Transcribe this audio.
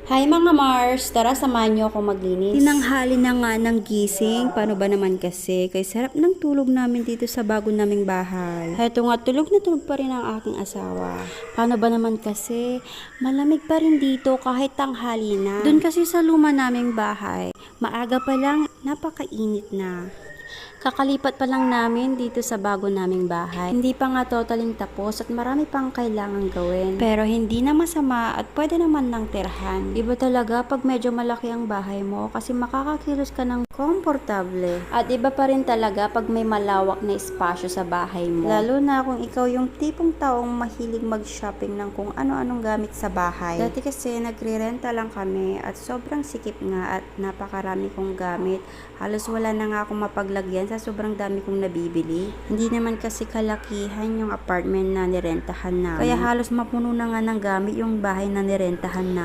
Hi mga Mars, tara samahan niyo ako maglinis. Tinanghali na nga ng gising. Paano ba naman kasi? Kay sarap ng tulog namin dito sa bago naming bahay. Heto nga, tulog na tulog pa rin ang aking asawa. Paano ba naman kasi? Malamig pa rin dito kahit tanghali na. Doon kasi sa luma naming bahay, maaga pa lang, napakainit na. Kakalipat pa lang namin dito sa bago naming bahay. Hindi pa nga totaling tapos at marami pang kailangan gawin. Pero hindi na masama at pwede naman ng tirhan. Iba talaga pag medyo malaki ang bahay mo kasi makakakilos ka ng komportable. At iba pa rin talaga pag may malawak na espasyo sa bahay mo. Lalo na kung ikaw yung tipong taong mahilig mag-shopping ng kung ano-anong gamit sa bahay. Dati kasi nagre-renta lang kami at sobrang sikip nga at napakarami kong gamit. Halos wala na nga akong mapaglagyan sa sobrang dami kong nabibili. Hindi naman kasi kalakihan yung apartment na nirentahan namin. Kaya halos mapuno na nga ng gamit yung bahay na nirentahan namin.